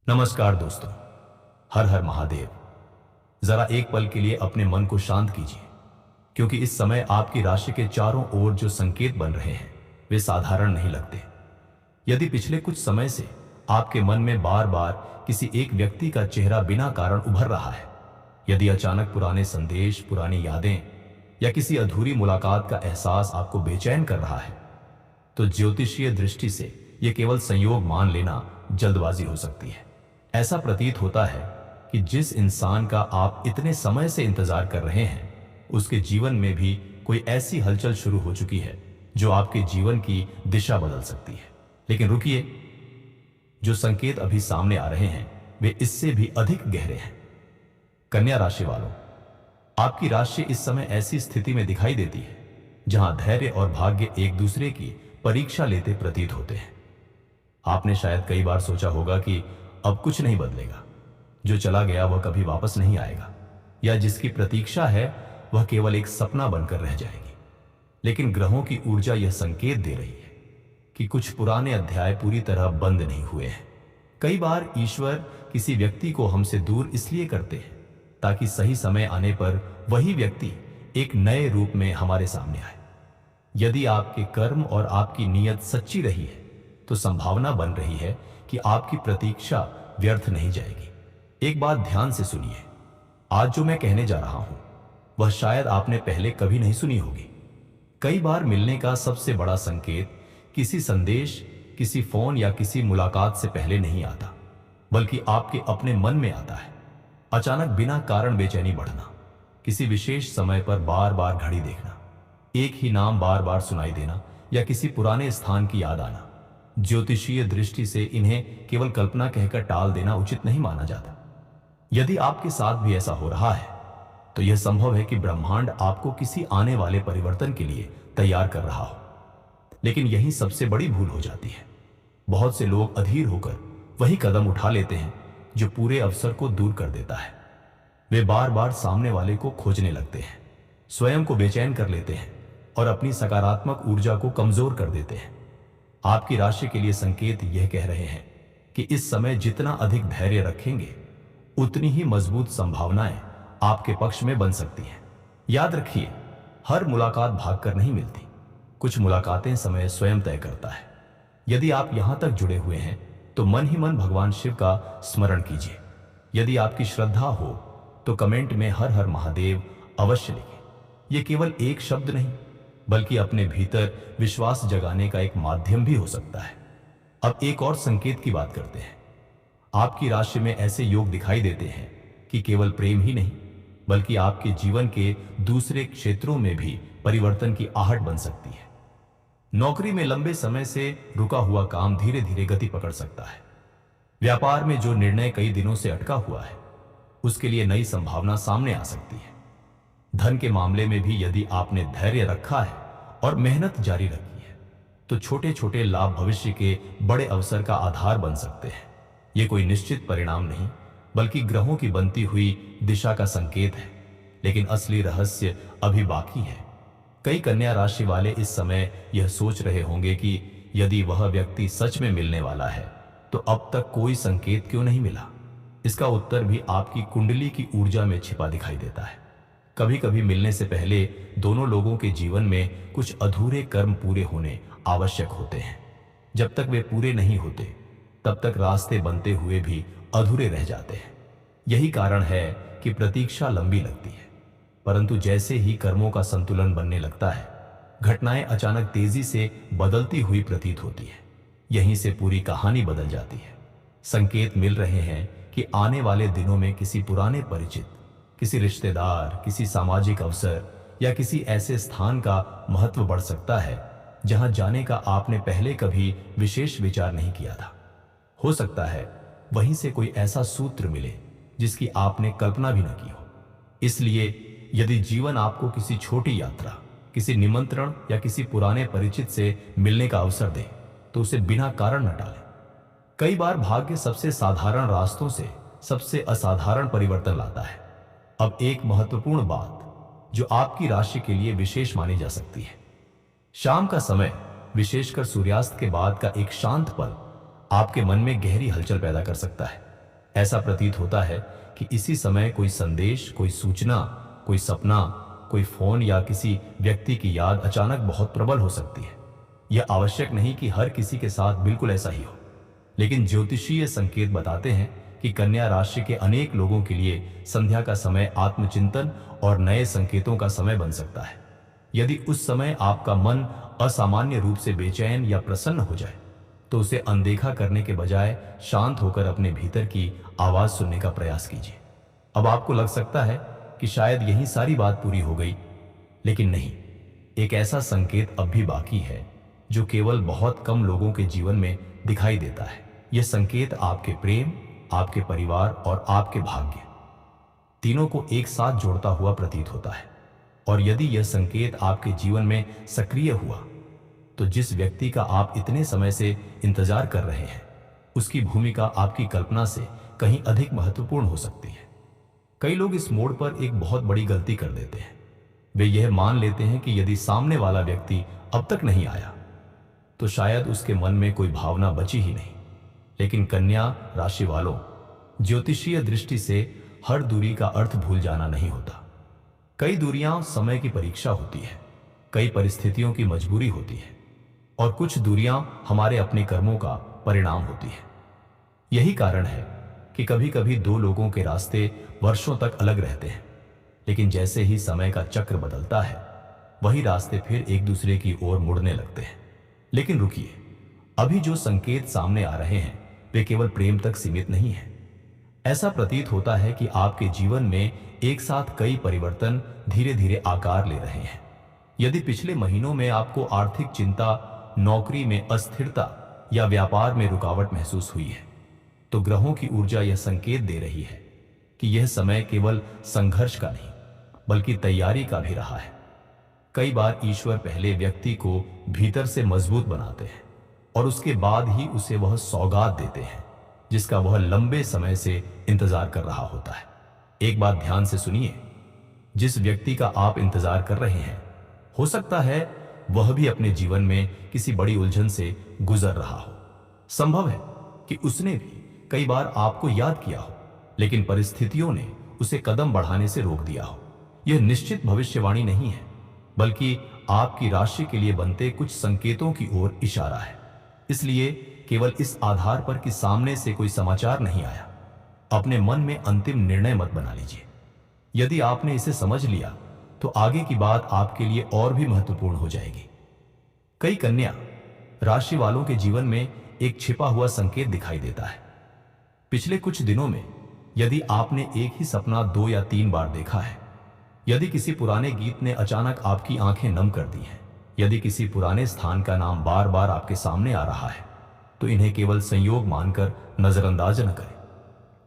नमस्कार दोस्तों। हर हर महादेव। जरा एक पल के लिए अपने मन को शांत कीजिए, क्योंकि इस समय आपकी राशि के चारों ओर जो संकेत बन रहे हैं वे साधारण नहीं लगते। यदि पिछले कुछ समय से आपके मन में बार बार किसी एक व्यक्ति का चेहरा बिना कारण उभर रहा है, यदि अचानक पुराने संदेश, पुरानी यादें या किसी अधूरी मुलाकात का एहसास आपको बेचैन कर रहा है, तो ज्योतिषीय दृष्टि से यह केवल संयोग मान लेना जल्दबाजी हो सकती है। ऐसा प्रतीत होता है कि जिस इंसान का आप इतने समय से इंतजार कर रहे हैं, उसके जीवन में भी कोई ऐसी हलचल शुरू हो चुकी है जो आपके जीवन की दिशा बदल सकती है। लेकिन रुकिए, जो संकेत अभी सामने आ रहे हैं वे इससे भी अधिक गहरे हैं। कन्या राशि वालों, आपकी राशि इस समय ऐसी स्थिति में दिखाई देती है जहां धैर्य और भाग्य एक दूसरे की परीक्षा लेते प्रतीत होते हैं। आपने शायद कई बार सोचा होगा कि अब कुछ नहीं बदलेगा, जो चला गया वह कभी वापस नहीं आएगा, या जिसकी प्रतीक्षा है वह केवल एक सपना बनकर रह जाएगी। लेकिन ग्रहों की ऊर्जा यह संकेत दे रही है कि कुछ पुराने अध्याय पूरी तरह बंद नहीं हुए हैं। कई बार ईश्वर किसी व्यक्ति को हमसे दूर इसलिए करते हैं ताकि सही समय आने पर वही व्यक्ति एक नए रूप में हमारे सामने आए। यदि आपके कर्म और आपकी नीयत सच्ची रही है तो संभावना बन रही है कि आपकी प्रतीक्षा व्यर्थ नहीं जाएगी। एक बात ध्यान से सुनिए, आज जो मैं कहने जा रहा हूं वह शायद आपने पहले कभी नहीं सुनी होगी। कई बार मिलने का सबसे बड़ा संकेत किसी संदेश, किसी फोन या किसी मुलाकात से पहले नहीं आता, बल्कि आपके अपने मन में आता है। अचानक बिना कारण बेचैनी बढ़ना, किसी विशेष समय पर बार बार घड़ी देखना, एक ही नाम बार बार सुनाई देना या किसी पुराने स्थान की याद आना। ज्योतिषीय दृष्टि से इन्हें केवल कल्पना कहकर टाल देना उचित नहीं माना जाता। यदि आपके साथ भी ऐसा हो रहा है तो यह संभव है कि ब्रह्मांड आपको किसी आने वाले परिवर्तन के लिए तैयार कर रहा हो। लेकिन यही सबसे बड़ी भूल हो जाती है। बहुत से लोग अधीर होकर वही कदम उठा लेते हैं जो पूरे अवसर को दूर कर देता है। वे बार बार सामने वाले को खोजने लगते हैं, स्वयं को बेचैन कर लेते हैं और अपनी सकारात्मक ऊर्जा को कमजोर कर देते हैं। आपकी राशि के लिए संकेत यह कह रहे हैं कि इस समय जितना अधिक धैर्य रखेंगे उतनी ही मजबूत संभावनाएं आपके पक्ष में बन सकती हैं। याद रखिए, हर मुलाकात भागकर नहीं मिलती, कुछ मुलाकातें समय स्वयं तय करता है। यदि आप यहां तक जुड़े हुए हैं तो मन ही मन भगवान शिव का स्मरण कीजिए। यदि आपकी श्रद्धा हो तो कमेंट में हर हर महादेव अवश्य लिखें। यह केवल एक शब्द नहीं, बल्कि अपने भीतर विश्वास जगाने का एक माध्यम भी हो सकता है। अब एक और संकेत की बात करते हैं। आपकी राशि में ऐसे योग दिखाई देते हैं कि केवल प्रेम ही नहीं, बल्कि आपके जीवन के दूसरे क्षेत्रों में भी परिवर्तन की आहट बन सकती है। नौकरी में लंबे समय से रुका हुआ काम धीरे धीरे गति पकड़ सकता है। व्यापार में जो निर्णय कई दिनों से अटका हुआ है उसके लिए नई संभावना सामने आ सकती है। धन के मामले में भी यदि आपने धैर्य रखा है और मेहनत जारी रखी है तो छोटे छोटे लाभ भविष्य के बड़े अवसर का आधार बन सकते हैं। ये कोई निश्चित परिणाम नहीं, बल्कि ग्रहों की बनती हुई दिशा का संकेत है। लेकिन असली रहस्य अभी बाकी है। कई कन्या राशि वाले इस समय यह सोच रहे होंगे कि यदि वह व्यक्ति सच में मिलने वाला है तो अब तक कोई संकेत क्यों नहीं मिला। इसका उत्तर भी आपकी कुंडली की ऊर्जा में छिपा दिखाई देता है। कभी कभी मिलने से पहले दोनों लोगों के जीवन में कुछ अधूरे कर्म पूरे होने आवश्यक होते हैं। जब तक वे पूरे नहीं होते तब तक रास्ते बनते हुए भी अधूरे रह जाते हैं। यही कारण है कि प्रतीक्षा लंबी लगती है, परंतु जैसे ही कर्मों का संतुलन बनने लगता है, घटनाएं अचानक तेजी से बदलती हुई प्रतीत होती है। यहीं से पूरी कहानी बदल जाती है। संकेत मिल रहे हैं कि आने वाले दिनों में किसी पुराने परिचित, किसी रिश्तेदार, किसी सामाजिक अवसर या किसी ऐसे स्थान का महत्व बढ़ सकता है जहां जाने का आपने पहले कभी विशेष विचार नहीं किया था। हो सकता है वहीं से कोई ऐसा सूत्र मिले जिसकी आपने कल्पना भी न की हो। इसलिए यदि जीवन आपको किसी छोटी यात्रा, किसी निमंत्रण या किसी पुराने परिचित से मिलने का अवसर दे तो उसे बिना कारण न टालें। कई बार भाग्य सबसे साधारण रास्तों से सबसे असाधारण परिवर्तन लाता है। अब एक महत्वपूर्ण बात जो आपकी राशि के लिए विशेष मानी जा सकती है। शाम का समय, विशेषकर सूर्यास्त के बाद का एक शांत पल आपके मन में गहरी हलचल पैदा कर सकता है। ऐसा प्रतीत होता है कि इसी समय कोई संदेश, कोई सूचना, कोई सपना, कोई फोन या किसी व्यक्ति की याद अचानक बहुत प्रबल हो सकती है। यह आवश्यक नहीं कि हर किसी के साथ बिल्कुल ऐसा ही हो, लेकिन ज्योतिषीय संकेत बताते हैं कि कन्या राशि के अनेक लोगों के लिए संध्या का समय आत्मचिंतन और नए संकेतों का समय बन सकता है। यदि उस समय आपका मन असामान्य रूप से बेचैन या प्रसन्न हो जाए, तो उसे अनदेखा करने के बजाय शांत होकर अपने भीतर की आवाज सुनने का प्रयास कीजिए। अब आपको लग सकता है कि शायद यही सारी बात पूरी हो गई, लेकिन नहीं। एक ऐसा संकेत अब भी बाकी है जो केवल बहुत कम लोगों के जीवन में दिखाई देता है। यह संकेत आपके प्रेम, आपके परिवार और आपके भाग्य तीनों को एक साथ जोड़ता हुआ प्रतीत होता है। और यदि यह संकेत आपके जीवन में सक्रिय हुआ, तो जिस व्यक्ति का आप इतने समय से इंतजार कर रहे हैं, उसकी भूमिका आपकी कल्पना से कहीं अधिक महत्वपूर्ण हो सकती है। कई लोग इस मोड़ पर एक बहुत बड़ी गलती कर देते हैं। वे यह मान लेते हैं कि यदि सामने वाला व्यक्ति अब तक नहीं आया, तो शायद उसके मन में कोई भावना बची ही नहीं। लेकिन कन्या राशि वालों, ज्योतिषीय दृष्टि से हर दूरी का अर्थ भूल जाना नहीं होता। कई दूरियां समय की परीक्षा होती है, कई परिस्थितियों की मजबूरी होती है, और कुछ दूरियां हमारे अपने कर्मों का परिणाम होती है। यही कारण है कि कभी कभी दो लोगों के रास्ते वर्षों तक अलग रहते हैं, लेकिन जैसे ही समय का चक्र बदलता है, वही रास्ते फिर एक दूसरे की ओर मुड़ने लगते हैं। लेकिन रुकिए, अभी जो संकेत सामने आ रहे हैं वे केवल प्रेम तक सीमित नहीं हैं। ऐसा प्रतीत होता है कि आपके जीवन में एक साथ कई परिवर्तन धीरे धीरे आकार ले रहे हैं। यदि पिछले महीनों में आपको आर्थिक चिंता, नौकरी में अस्थिरता या व्यापार में रुकावट महसूस हुई है, तो ग्रहों की ऊर्जा यह संकेत दे रही है कि यह समय केवल संघर्ष का नहीं, बल्कि तैयारी का भी रहा है। कई बार ईश्वर पहले व्यक्ति को भीतर से मजबूत बनाते हैं और उसके बाद ही उसे वह सौगात देते हैं जिसका वह लंबे समय से इंतजार कर रहा होता है। एक बात ध्यान से सुनिए, जिस व्यक्ति का आप इंतजार कर रहे हैं, हो सकता है वह भी अपने जीवन में किसी बड़ी उलझन से गुजर रहा हो। संभव है कि उसने भी कई बार आपको याद किया हो, लेकिन परिस्थितियों ने उसे कदम बढ़ाने से रोक दिया हो। यह निश्चित भविष्यवाणी नहीं है, बल्कि आपकी राशि के लिए बनते कुछ संकेतों की ओर इशारा है। इसलिए केवल इस आधार पर कि सामने से कोई समाचार नहीं आया, अपने मन में अंतिम निर्णय मत बना लीजिए। यदि आपने इसे समझ लिया, तो आगे की बात आपके लिए और भी महत्वपूर्ण हो जाएगी। कई कन्या राशि वालों के जीवन में एक छिपा हुआ संकेत दिखाई देता है। पिछले कुछ दिनों में यदि आपने एक ही सपना 2 या 3 बार देखा है, यदि किसी पुराने गीत ने अचानक आपकी आंखें नम कर दी हैं, यदि किसी पुराने स्थान का नाम बार बार आपके सामने आ रहा है, तो इन्हें केवल संयोग मानकर नजरअंदाज न करें।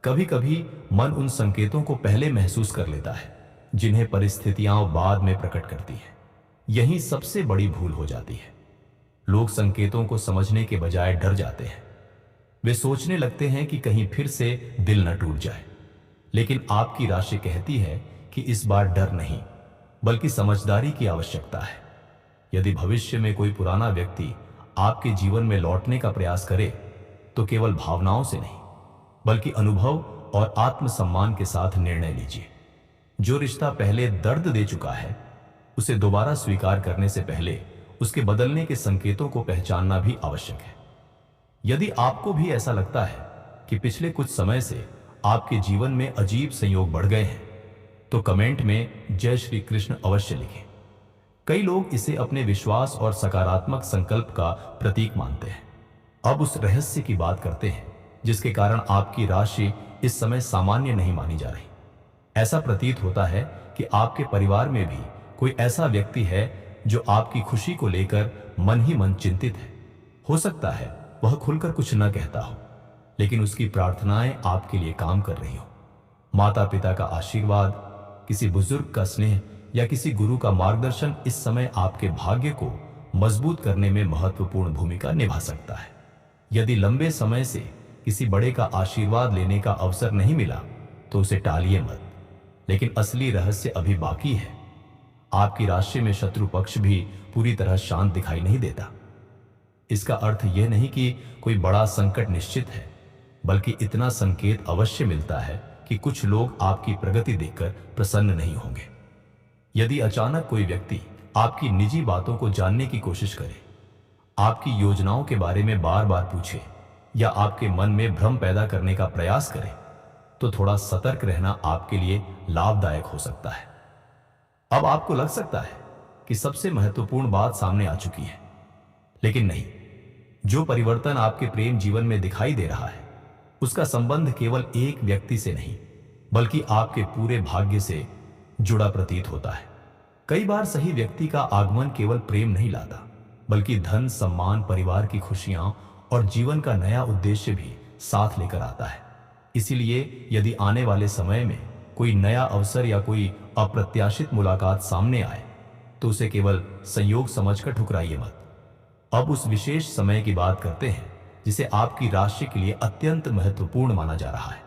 कभी कभी मन उन संकेतों को पहले महसूस कर लेता है जिन्हें परिस्थितियां बाद में प्रकट करती हैं। यही सबसे बड़ी भूल हो जाती है। लोग संकेतों को समझने के बजाय डर जाते हैं। वे सोचने लगते हैं कि कहीं फिर से दिल न टूट जाए। लेकिन आपकी राशि कहती है कि इस बार डर नहीं, बल्कि समझदारी की आवश्यकता है। यदि भविष्य में कोई पुराना व्यक्ति आपके जीवन में लौटने का प्रयास करे, तो केवल भावनाओं से नहीं, बल्कि अनुभव और आत्मसम्मान के साथ निर्णय लीजिए। जो रिश्ता पहले दर्द दे चुका है, उसे दोबारा स्वीकार करने से पहले उसके बदलने के संकेतों को पहचानना भी आवश्यक है। यदि आपको भी ऐसा लगता है कि पिछले कुछ समय से आपके जीवन में अजीब संयोग बढ़ गए हैं, तो कमेंट में जय श्री कृष्ण अवश्य लिखें। कई लोग इसे अपने विश्वास और सकारात्मक संकल्प का प्रतीक मानते हैं। अब उस रहस्य की बात करते हैं जिसके कारण आपकी राशि इस समय सामान्य नहीं मानी जा रही। ऐसा प्रतीत होता है कि आपके परिवार में भी कोई ऐसा व्यक्ति है जो आपकी खुशी को लेकर मन ही मन चिंतित है। हो सकता है वह खुलकर कुछ न कहता हो, लेकिन उसकी प्रार्थनाएं आपके लिए काम कर रही हो। माता पिता का आशीर्वाद, किसी बुजुर्ग का स्नेह या किसी गुरु का मार्गदर्शन इस समय आपके भाग्य को मजबूत करने में महत्वपूर्ण भूमिका निभा सकता है। यदि लंबे समय से किसी बड़े का आशीर्वाद लेने का अवसर नहीं मिला, तो उसे टालिए मत। लेकिन असली रहस्य अभी बाकी है। आपकी राशि में शत्रु पक्ष भी पूरी तरह शांत दिखाई नहीं देता। इसका अर्थ यह नहीं कि कोई बड़ा संकट निश्चित है, बल्कि इतना संकेत अवश्य मिलता है कि कुछ लोग आपकी प्रगति देखकर प्रसन्न नहीं होंगे। यदि अचानक कोई व्यक्ति आपकी निजी बातों को जानने की कोशिश करे, आपकी योजनाओं के बारे में बार बार पूछे या आपके मन में भ्रम पैदा करने का प्रयास करे, तो थोड़ा सतर्क रहना आपके लिए लाभदायक हो सकता है। अब आपको लग सकता है कि सबसे महत्वपूर्ण बात सामने आ चुकी है, लेकिन नहीं। जो परिवर्तन आपके प्रेम जीवन में दिखाई दे रहा है, उसका संबंध केवल एक व्यक्ति से नहीं, बल्कि आपके पूरे भाग्य से जुड़ा प्रतीत होता है। कई बार सही व्यक्ति का आगमन केवल प्रेम नहीं लाता, बल्कि धन, सम्मान, परिवार की खुशियां और जीवन का नया उद्देश्य भी साथ लेकर आता है। इसीलिए यदि आने वाले समय में कोई नया अवसर या कोई अप्रत्याशित मुलाकात सामने आए, तो उसे केवल संयोग समझकर ठुकराइए मत। अब उस विशेष समय की बात करते हैं जिसे आपकी राशि के लिए अत्यंत महत्वपूर्ण माना जा रहा है।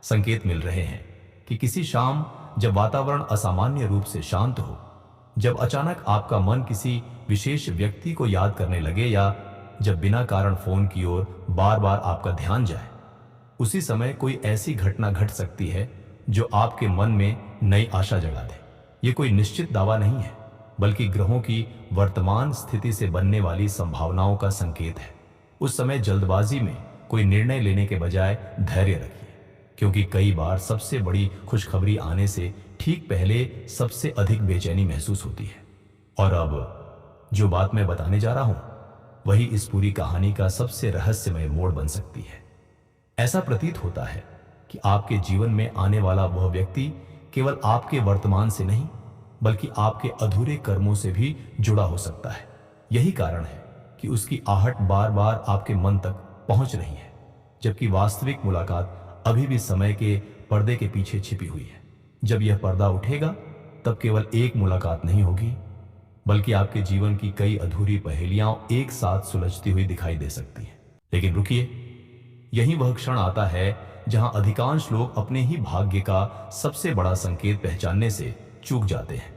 संकेत मिल रहे हैं कि किसी शाम जब वातावरण असामान्य रूप से शांत हो, जब अचानक आपका मन किसी विशेष व्यक्ति को याद करने लगे या जब बिना कारण फोन की ओर बार बार आपका ध्यान जाए, उसी समय कोई ऐसी घटना घट सकती है जो आपके मन में नई आशा जगा दे। ये कोई निश्चित दावा नहीं है, बल्कि ग्रहों की वर्तमान स्थिति से बनने वाली संभावनाओं का संकेत है। उस समय जल्दबाजी में कोई निर्णय लेने के बजाय धैर्य रखिए, क्योंकि कई बार सबसे बड़ी खुशखबरी आने से ठीक पहले सबसे अधिक बेचैनी महसूस होती है। और अब जो बात मैं बताने जा रहा हूं, वही इस पूरी कहानी का सबसे रहस्यमय मोड़ बन सकती है। ऐसा प्रतीत होता है कि आपके जीवन में आने वाला वह व्यक्ति केवल आपके वर्तमान से नहीं, बल्कि आपके अधूरे कर्मों से भी जुड़ा हो सकता है। यही कारण है कि उसकी आहट बार बार आपके मन तक पहुंच रही है, जबकि वास्तविक मुलाकात अभी भी समय के पर्दे के पीछे छिपी हुई है। जब यह पर्दा उठेगा, तब केवल एक मुलाकात नहीं होगी, बल्कि आपके जीवन की कई अधूरी पहेलियां एक साथ सुलझती हुई दिखाई दे सकती हैं। लेकिन रुकिए, यही वह क्षण आता है जहां अधिकांश लोग अपने ही भाग्य का सबसे बड़ा संकेत पहचानने से चूक जाते हैं।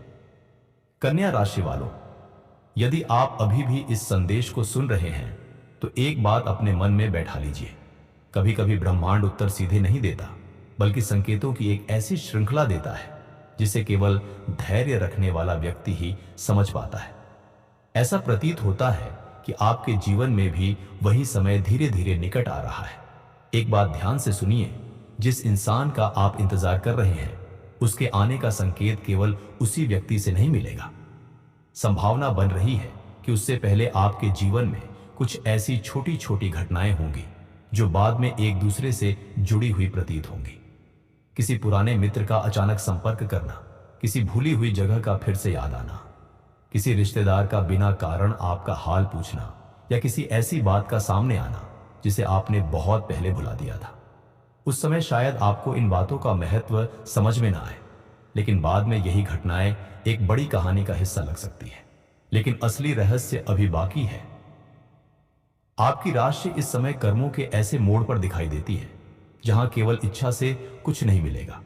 कन्या राशि वालों, यदि आप अभी भी इस संदेश को सुन रहे हैं, तो एक बात अपने मन में बैठा लीजिए। कभी कभी ब्रह्मांड उत्तर सीधे नहीं देता, बल्कि संकेतों की एक ऐसी श्रृंखला देता है जिसे केवल धैर्य रखने वाला व्यक्ति ही समझ पाता है। ऐसा प्रतीत होता है कि आपके जीवन में भी वही समय धीरे धीरे निकट आ रहा है। एक बात ध्यान से सुनिए, जिस इंसान का आप इंतजार कर रहे हैं, उसके आने का संकेत केवल उसी व्यक्ति से नहीं मिलेगा। संभावना बन रही है कि उससे पहले आपके जीवन में कुछ ऐसी छोटी छोटी घटनाएं होंगी जो बाद में एक दूसरे से जुड़ी हुई प्रतीत होंगी। किसी पुराने मित्र का अचानक संपर्क करना, किसी भूली हुई जगह का फिर से याद आना, किसी रिश्तेदार का बिना कारण आपका हाल पूछना, या किसी ऐसी बात का सामने आना जिसे आपने बहुत पहले भुला दिया था। उस समय शायद आपको इन बातों का महत्व समझ में ना आए, लेकिन बाद में यही घटनाएं एक बड़ी कहानी का हिस्सा लग सकती है। लेकिन असली रहस्य अभी बाकी है। आपकी राशि इस समय कर्मों के ऐसे मोड़ पर दिखाई देती है जहां केवल इच्छा से कुछ नहीं मिलेगा।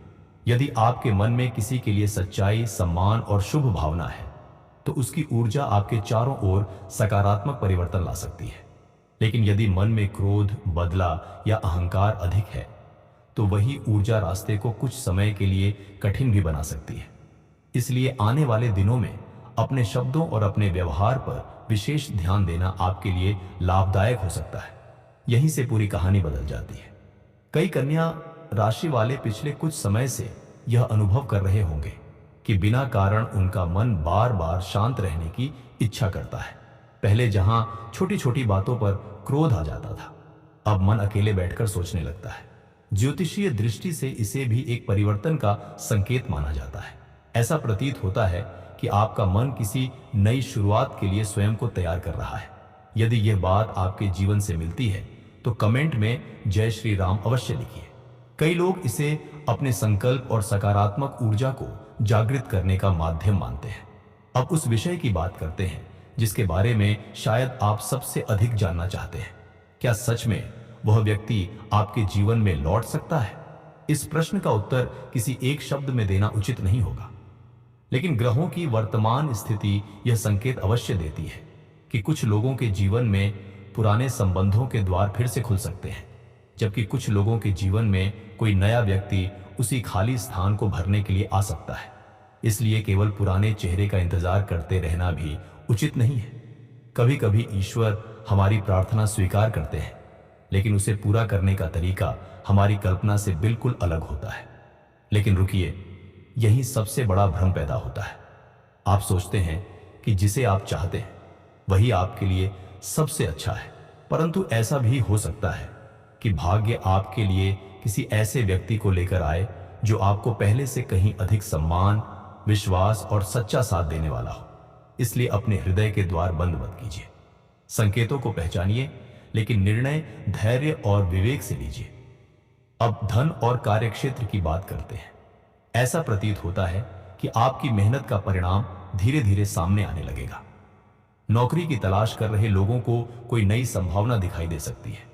यदि आपके मन में किसी के लिए सच्चाई, सम्मान और शुभ भावना है, तो उसकी ऊर्जा आपके चारों ओर सकारात्मक परिवर्तन ला सकती है। लेकिन यदि मन में क्रोध, बदला या अहंकार अधिक है, तो वही ऊर्जा रास्ते को कुछ समय के लिए कठिन भी बना सकती है। इसलिए आने वाले दिनों में अपने शब्दों और अपने व्यवहार पर विशेष ध्यान देना आपके लिए लाभदायक हो सकता है। यहीं से पूरी कहानी बदल जाती है। कई कन्या राशि वाले पिछले कुछ समय से यह अनुभव कर रहे होंगे कि बिना कारण उनका मन बार बार शांत रहने की इच्छा करता है। पहले जहां छोटी छोटी बातों पर क्रोध आ जाता था, अब मन अकेले बैठकर सोचने लगता है। ज्योतिषीय दृष्टि से इसे भी एक परिवर्तन का संकेत माना जाता है। ऐसा प्रतीत होता है कि आपका मन किसी नई शुरुआत के लिए स्वयं को तैयार कर रहा है। यदि यह बात आपके जीवन से मिलती है, तो कमेंट में जय श्री राम अवश्य लिखिए। कई लोग इसे अपने संकल्प और सकारात्मक ऊर्जा को जागृत करने का माध्यम मानते हैं। अब उस विषय की बात करते हैं जिसके बारे में शायद आप सबसे अधिक जानना चाहते हैं। क्या सच में वह व्यक्ति आपके जीवन में लौट सकता है? इस प्रश्न का उत्तर किसी एक शब्द में देना उचित नहीं होगा, लेकिन ग्रहों की वर्तमान स्थिति यह संकेत अवश्य देती है कि कुछ लोगों के जीवन में पुराने संबंधों के द्वार फिर से खुल सकते हैं। जबकि कुछ लोगों के जीवन में कोई नया व्यक्ति उसी खाली स्थान को भरने के लिए आ सकता है। इसलिए केवल पुराने चेहरे का इंतजार करते रहना भी उचित नहीं है। कभी कभी ईश्वर हमारी प्रार्थना स्वीकार करते हैं, लेकिन उसे पूरा करने का तरीका हमारी कल्पना से बिल्कुल अलग होता है। लेकिन रुकिए, यही सबसे बड़ा भ्रम पैदा होता है। आप सोचते हैं कि जिसे आप चाहते हैं वही आपके लिए सबसे अच्छा है, परंतु ऐसा भी हो सकता है कि भाग्य आपके लिए किसी ऐसे व्यक्ति को लेकर आए जो आपको पहले से कहीं अधिक सम्मान, विश्वास और सच्चा साथ देने वाला हो। इसलिए अपने हृदय के द्वार बंद मत कीजिए। संकेतों को पहचानिए, लेकिन निर्णय धैर्य और विवेक से लीजिए। अब धन और कार्यक्षेत्र की बात करते हैं। ऐसा प्रतीत होता है कि आपकी मेहनत का परिणाम धीरे धीरे सामने आने लगेगा। नौकरी की तलाश कर रहे लोगों को कोई नई संभावना दिखाई दे सकती है।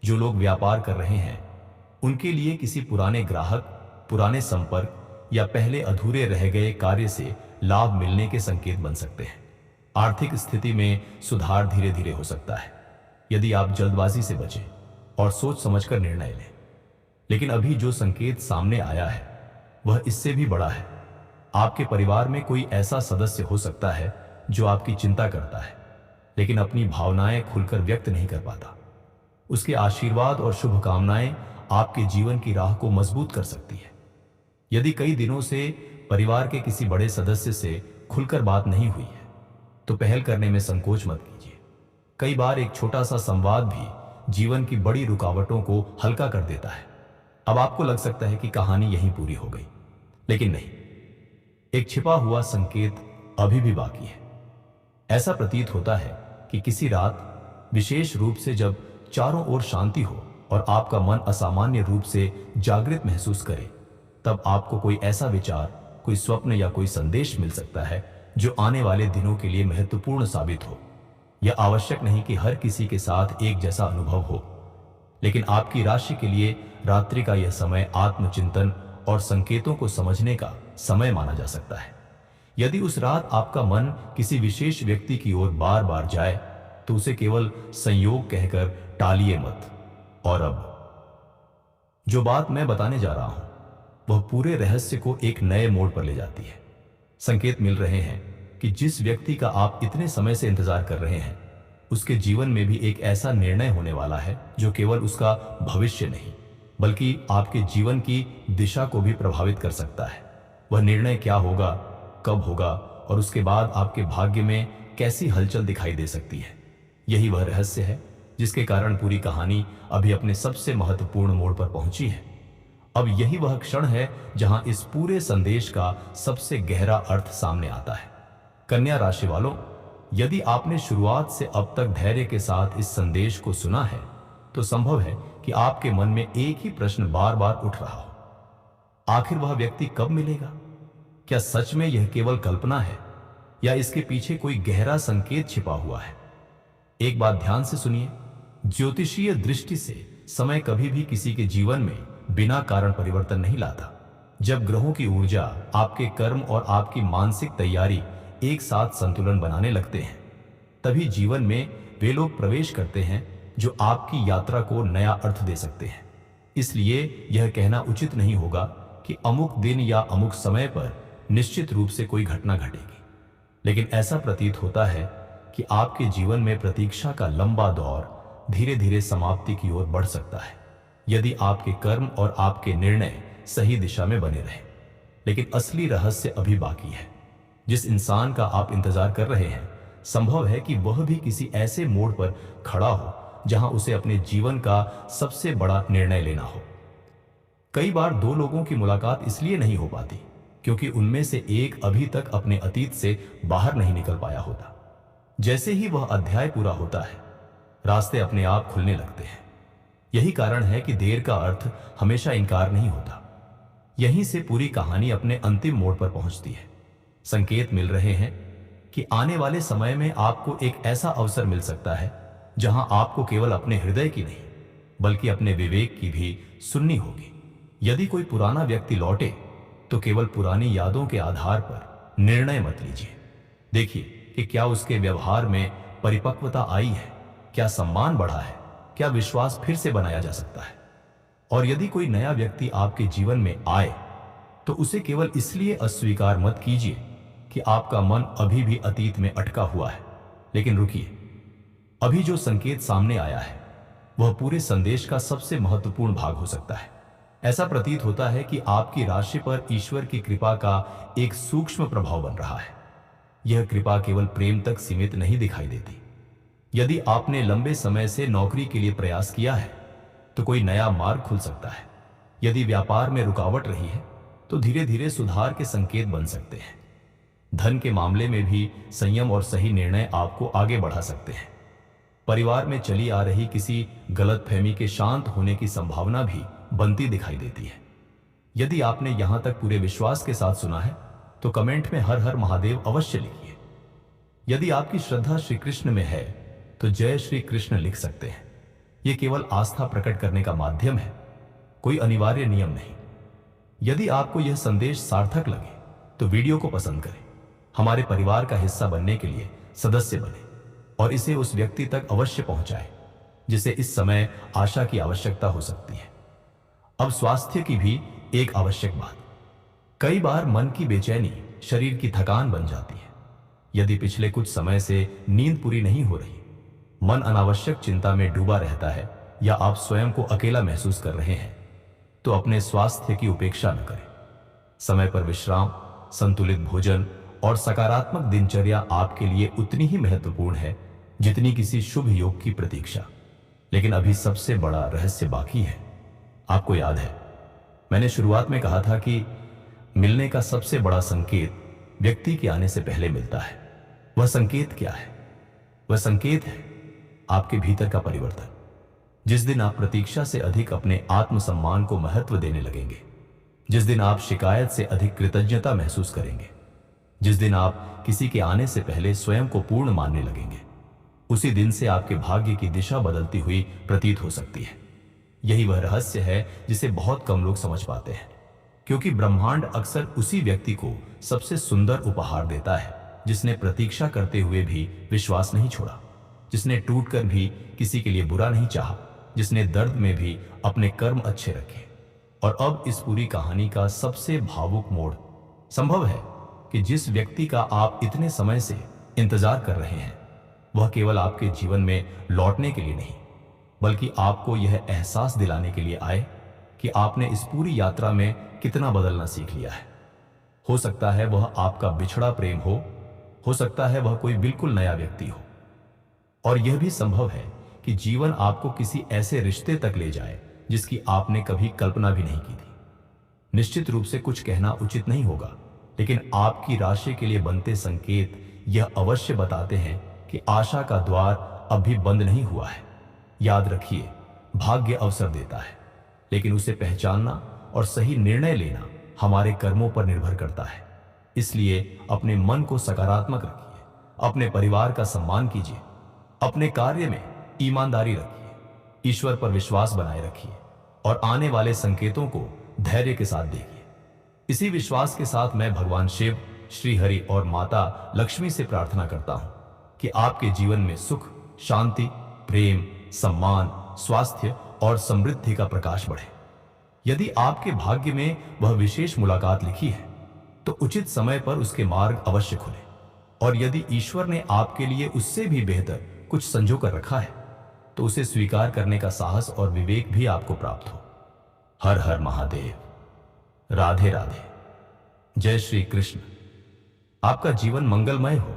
जो लोग व्यापार कर रहे हैं उनके लिए किसी पुराने ग्राहक, पुराने संपर्क या पहले अधूरे रह गए कार्य से लाभ मिलने के संकेत बन सकते हैं। आर्थिक स्थिति में सुधार धीरे धीरे हो सकता है यदि आप जल्दबाजी से बचें और सोच समझकर निर्णय लें। लेकिन अभी जो संकेत सामने आया है वह इससे भी बड़ा है। आपके परिवार में कोई ऐसा सदस्य हो सकता है जो आपकी चिंता करता है, लेकिन अपनी भावनाएं खुलकर व्यक्त नहीं कर पाता। उसके आशीर्वाद और शुभकामनाएं आपके जीवन की राह को मजबूत कर सकती है। यदि कई दिनों से परिवार के किसी बड़े सदस्य से खुलकर बात नहीं हुई है तो पहल करने में संकोच मत कीजिए। कई बार एक छोटा सा संवाद भी जीवन की बड़ी रुकावटों को हल्का कर देता है। अब आपको लग सकता है कि कहानी यहीं पूरी हो गई, लेकिन नहीं, एक छिपा हुआ संकेत अभी भी बाकी है। ऐसा प्रतीत होता है कि किसी रात विशेष रूप से जब चारों ओर शांति हो और आपका मन असामान्य रूप से जागृत महसूस करे, तब आपको कोई ऐसा विचार, कोई स्वप्न या कोई संदेश मिल सकता है जो आने वाले दिनों के लिए महत्वपूर्ण साबित हो। यह आवश्यक नहीं कि हर किसी के साथ एक जैसा अनुभव हो, लेकिन आपकी राशि के लिए रात्रि का यह समय आत्मचिंतन और संकेतों को समझने का समय माना जा सकता है। यदि उस रात आपका मन किसी विशेष व्यक्ति की ओर बार बार जाए तो उसे केवल संयोग कहकर टालिए मत। और अब जो बात मैं बताने जा रहा हूं वह पूरे रहस्य को एक नए मोड़ पर ले जाती है। संकेत मिल रहे हैं कि जिस व्यक्ति का आप इतने समय से इंतजार कर रहे हैं उसके जीवन में भी एक ऐसा निर्णय होने वाला है जो केवल उसका भविष्य नहीं बल्कि आपके जीवन की दिशा को भी प्रभावित कर सकता है। वह निर्णय क्या होगा, कब होगा और उसके बाद आपके भाग्य में कैसी हलचल दिखाई दे सकती है, यही वह रहस्य है जिसके कारण पूरी कहानी अभी अपने सबसे महत्वपूर्ण मोड़ पर पहुंची है। अब यही वह क्षण है जहां इस पूरे संदेश का सबसे गहरा अर्थ सामने आता है। कन्या राशि वालों, यदि आपने शुरुआत से अब तक धैर्य के साथ इस संदेश को सुना है तो संभव है कि आपके मन में एक ही प्रश्न बार बार उठ रहा हो। आखिर वह व्यक्ति कब मिलेगा? क्या सच में यह केवल कल्पना है या इसके पीछे कोई गहरा संकेत छिपा हुआ है? एक बात ध्यान से सुनिए, ज्योतिषीय दृष्टि से समय कभी भी किसी के जीवन में बिना कारण परिवर्तन नहीं लाता। जब ग्रहों की ऊर्जा, आपके कर्म और आपकी मानसिक तैयारी एक साथ संतुलन बनाने लगते हैं, तभी जीवन में वे लोग प्रवेश करते हैं जो आपकी यात्रा को नया अर्थ दे सकते हैं। इसलिए यह कहना उचित नहीं होगा कि अमुक दिन या अमुक समय पर निश्चित रूप से कोई घटना घटेगी, लेकिन ऐसा प्रतीत होता है कि आपके जीवन में प्रतीक्षा का लंबा दौर धीरे धीरे समाप्ति की ओर बढ़ सकता है यदि आपके कर्म और आपके निर्णय सही दिशा में बने रहें। लेकिन असली रहस्य अभी बाकी है। जिस इंसान का आप इंतजार कर रहे हैं, संभव है कि वह भी किसी ऐसे मोड़ पर खड़ा हो जहां उसे अपने जीवन का सबसे बड़ा निर्णय लेना हो। कई बार दो लोगों की मुलाकात इसलिए नहीं हो पाती क्योंकि उनमें से एक अभी तक अपने अतीत से बाहर नहीं निकल पाया होता। जैसे ही वह अध्याय पूरा होता है, रास्ते अपने आप खुलने लगते हैं। यही कारण है कि देर का अर्थ हमेशा इनकार नहीं होता। यहीं से पूरी कहानी अपने अंतिम मोड़ पर पहुंचती है। संकेत मिल रहे हैं कि आने वाले समय में आपको एक ऐसा अवसर मिल सकता है जहां आपको केवल अपने हृदय की नहीं बल्कि अपने विवेक की भी सुननी होगी। यदि कोई पुराना व्यक्ति लौटे तो केवल पुरानी यादों के आधार पर निर्णय मत लीजिए। देखिए कि क्या उसके व्यवहार में परिपक्वता आई है, क्या सम्मान बढ़ा है, क्या विश्वास फिर से बनाया जा सकता है। और यदि कोई नया व्यक्ति आपके जीवन में आए तो उसे केवल इसलिए अस्वीकार मत कीजिए कि आपका मन अभी भी अतीत में अटका हुआ है। लेकिन रुकिए, अभी जो संकेत सामने आया है वह पूरे संदेश का सबसे महत्वपूर्ण भाग हो सकता है। ऐसा प्रतीत होता है कि आपकी राशि पर ईश्वर की कृपा का एक सूक्ष्म प्रभाव बन रहा है। यह कृपा केवल प्रेम तक सीमित नहीं दिखाई देती। यदि आपने लंबे समय से नौकरी के लिए प्रयास किया है तो कोई नया मार्ग खुल सकता है। यदि व्यापार में रुकावट रही है तो धीरे धीरे सुधार के संकेत बन सकते हैं। धन के मामले में भी संयम और सही निर्णय आपको आगे बढ़ा सकते हैं। परिवार में चली आ रही किसी गलतफहमी के शांत होने की संभावना भी बनती दिखाई देती है। यदि आपने यहां तक पूरे विश्वास के साथ सुना है तो कमेंट में हर हर महादेव अवश्य लिखिए। यदि आपकी श्रद्धा श्री कृष्ण में है तो जय श्री कृष्ण लिख सकते हैं। यह केवल आस्था प्रकट करने का माध्यम है, कोई अनिवार्य नियम नहीं। यदि आपको यह संदेश सार्थक लगे तो वीडियो को पसंद करें, हमारे परिवार का हिस्सा बनने के लिए सदस्य बने और इसे उस व्यक्ति तक अवश्य पहुंचाएं जिसे इस समय आशा की आवश्यकता हो सकती है। अब स्वास्थ्य की भी एक आवश्यक बात। कई बार मन की बेचैनी शरीर की थकान बन जाती है। यदि पिछले कुछ समय से नींद पूरी नहीं हो रही, मन अनावश्यक चिंता में डूबा रहता है या आप स्वयं को अकेला महसूस कर रहे हैं तो अपने स्वास्थ्य की उपेक्षा न करें। समय पर विश्राम, संतुलित भोजन और सकारात्मक दिनचर्या आपके लिए उतनी ही महत्वपूर्ण है जितनी किसी शुभ योग की प्रतीक्षा। लेकिन अभी सबसे बड़ा रहस्य बाकी है। आपको याद है, मैंने शुरुआत में कहा था कि मिलने का सबसे बड़ा संकेत व्यक्ति के आने से पहले मिलता है। वह संकेत क्या है? वह संकेत है आपके भीतर का परिवर्तन। जिस दिन आप प्रतीक्षा से अधिक अपने आत्मसम्मान को महत्व देने लगेंगे, जिस दिन आप शिकायत से अधिक कृतज्ञता महसूस करेंगे, जिस दिन आप किसी के आने से पहले स्वयं को पूर्ण मानने लगेंगे, उसी दिन से आपके भाग्य की दिशा बदलती हुई प्रतीत हो सकती है। यही वह रहस्य है जिसे बहुत कम लोग समझ पाते हैं, क्योंकि ब्रह्मांड अक्सर उसी व्यक्ति को सबसे सुंदर उपहार देता है जिसने प्रतीक्षा करते हुए भी विश्वास नहीं छोड़ा, जिसने टूटकर भी किसी के लिए बुरा नहीं चाहा, जिसने दर्द में भी अपने कर्म अच्छे रखे। और अब इस पूरी कहानी का सबसे भावुक मोड़ संभव है कि जिस व्यक्ति का आप इतने समय से इंतजार कर रहे हैं वह केवल आपके जीवन में लौटने के लिए नहीं, बल्कि आपको यह एहसास दिलाने के लिए आए कि आपने इस पूरी यात्रा में कितना बदलना सीख लिया है। हो सकता है वह आपका बिछड़ा प्रेम हो सकता है वह कोई बिल्कुल नया व्यक्ति हो, और यह भी संभव है कि जीवन आपको किसी ऐसे रिश्ते तक ले जाए जिसकी आपने कभी कल्पना भी नहीं की थी। निश्चित रूप से कुछ कहना उचित नहीं होगा, लेकिन आपकी राशि के लिए बनते संकेत यह अवश्य बताते हैं कि आशा का द्वार अभी बंद नहीं हुआ है। याद रखिए, भाग्य अवसर देता है, लेकिन उसे पहचानना और सही निर्णय लेना हमारे कर्मों पर निर्भर करता है। इसलिए अपने मन को सकारात्मक रखिए, अपने परिवार का सम्मान कीजिए, अपने कार्य में ईमानदारी रखिए, ईश्वर पर विश्वास बनाए रखिए और आने वाले संकेतों को धैर्य के साथ देखिए। इसी विश्वास के साथ मैं भगवान शिव, श्री हरि और माता लक्ष्मी से प्रार्थना करता हूं कि आपके जीवन में सुख, शांति, प्रेम, सम्मान, स्वास्थ्य और समृद्धि का प्रकाश बढ़े। यदि आपके भाग्य में वह विशेष मुलाकात लिखी है तो उचित समय पर उसके मार्ग अवश्य खुले, और यदि ईश्वर ने आपके लिए उससे भी बेहतर कुछ संजो कर रखा है तो उसे स्वीकार करने का साहस और विवेक भी आपको प्राप्त हो। हर हर महादेव। राधे राधे। जय श्री कृष्ण। आपका जीवन मंगलमय हो।